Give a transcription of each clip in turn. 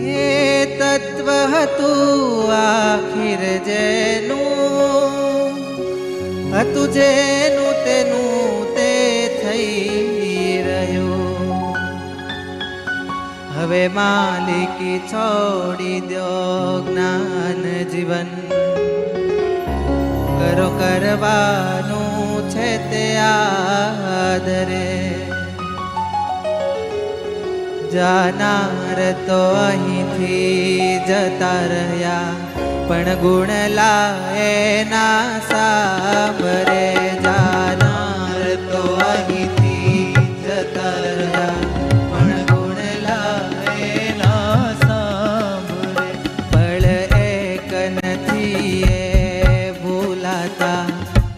એ તત્વ હતું આખિર જેનું, હતું જેનું તેનું તે થઈ રહ્યું. હવે માલિકી છોડી દો જ્ઞાન જીવન, કરો કરવાનું છે તે આદરે. જાનાર તો અહીંથી જતા રહ્યા, પણ ગુણ લાએ ના સાંભરે. જાનાર તો અહીંથી જતા રહ્યા, પણ ગુણ લાએ ના સાંભરે. પળ એક નથી એ ભૂલાતા,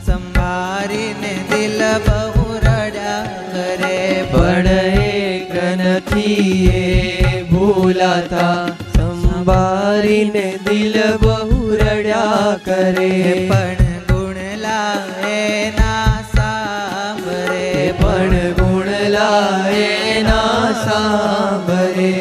સંભાળીને દિલ બહુ રડ્યા કરે. પણ એક નથી એ ભૂલાતા, સંભાળીને દિલ બહુ રડ્યા કરે. પણ ગુણ લાએ ના સાંભરે, પણ ગુણ લાએ ના સાંભરે.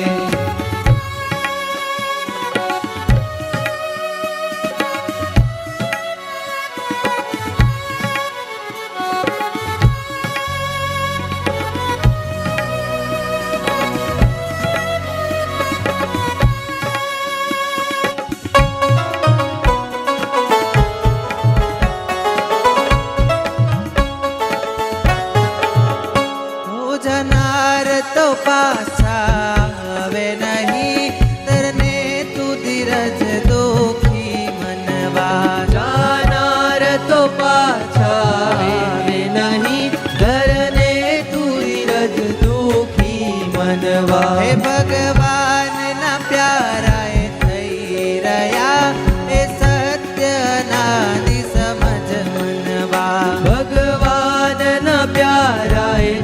જનાર તો પાછા હવે નહીં, તરને તું ધીરજ દુખી મનવા. જાનાર તો પાછા આવે નહીં, ધરને તું ધીરજ દુખી મનવા. હે ભગવાનના પ્યારા એ થઈ રહ્યા, એ સત્યના દિ સમજ મનવા. ભગવાનના પ્યારા એ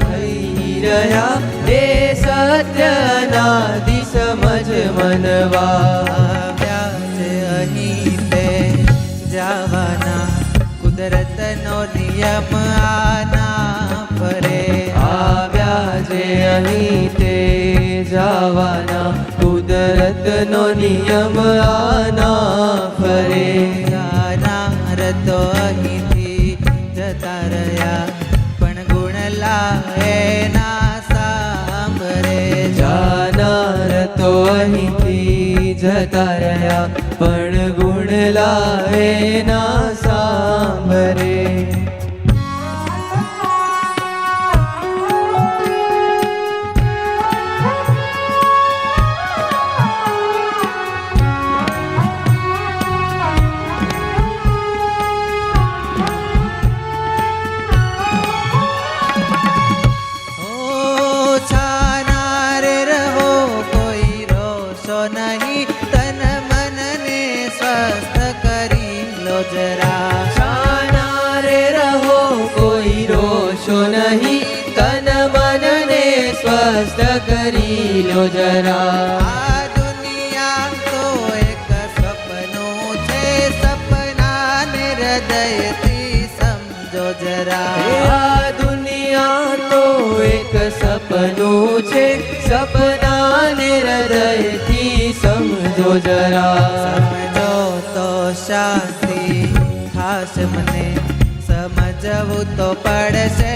રહ્યા, એ સત્યના દિ સમજ મનવા. આવ્યા છે અહીં તે જવાના, કુદરતનો નિયમ આના ફરે. આવ્યા જે અહીં તે જવાના, કુદરતનો નિયમ આના ફરે. જાનાર તો અહીંથી જતા રહ્યા, પણ ગુણ લાએ ના સાંભરે. જાનાર તો અહીંથી જતા રહ્યા, પણ ગુણ લાવે ના સાંભરે. નહીં, તન મનને સ્વસ્થ કરી લો જરા. શાનારે રહો કોઈ રોશો નહીં, તન મનને સ્વસ્થ કરી લો જરા. આ દુનિયા તો એક સપનું છે, સપનાને હૃદયથી સમજો જરા. આ દુનિયા તો એક સપનું છે, સપનાને હૃદયથી સમજો જરા. સમજો તો શાંતિ થાશે મને, સમજવું તો પડશે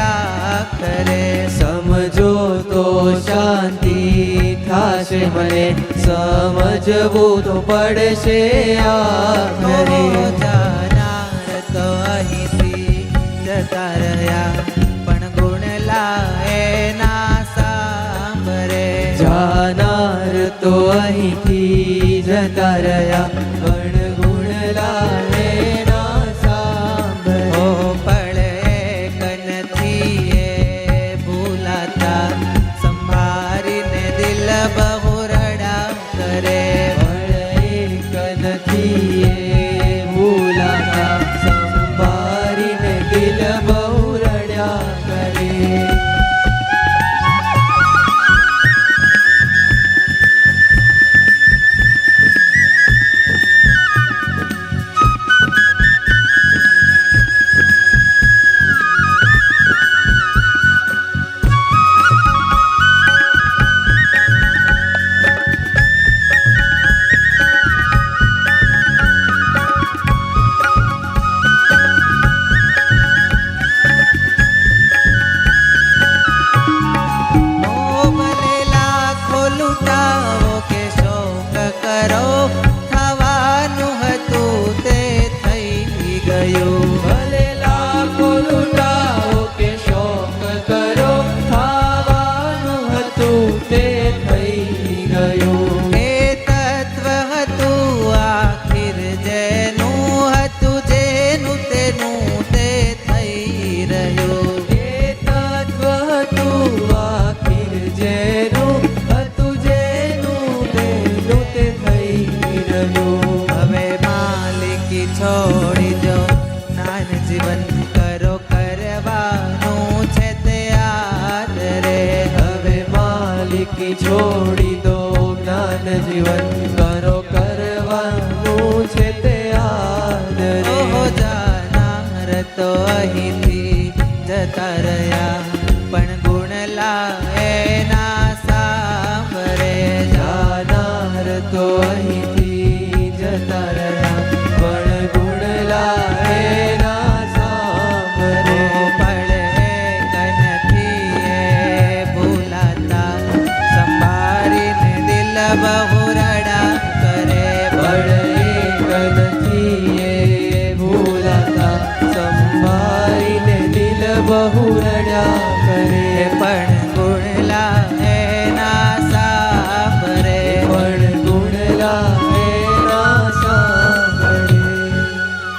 આખરે. સમજો તો શાંતિ થાશે મને, સમજવું તો પડશે આખરે. જાનાર તો અહીંથી જતા રહ્યા, પણ ગુણ લાએ ના સાંભરે. જાનાર તો અહીંથી જતા રહ્યા, પણ ગુણ લાવે ના સાંભળે. ઓ પળ એક નથી એ ભૂલાતા, સંભાળીને દિલ બહુ રડા કરે. પણ એક નથી એ ભૂલાતા, સંભાળીને દિલ બહુ રડ્યા કરે. લૂંટાવો કે શોક કરો થવાનું હતું તે થઈ ગયું ભલે લાખો લૂંટાવો કે શોક કરો ખાવાનું હતું તે થઈ ગયું એ તત્વ હતું આખિર જેનું હતું જેનું તેનું તે થઈ રહ્યું એ તત્વ હતું આખિર જેનું હતું જેનું તેનું તે થઈ રહ્યું હવે માલિકી છોડી દો જ્ઞાન જીવન કરો કરવાનું છે તે આદરે હવે માલિકી છોડી દો જ્ઞાન જીવન કરો કરવાનું છે તે આદરે ઓહો જાનાર તો અહીંથી જતા રહ્યા પણ ગુણ લાએ ના સાંભળે જાનાર તો અહીંથી જતા રહ્યા પણ ગુણ લાએ ના સાંભળે પડે કનથી એ ભૂલાતા સંભાળીને દિલ બહુ રડા કરે પડે નથી એ ભૂલાતા સંભાળીને દિલ બહુ રડ્યા કરે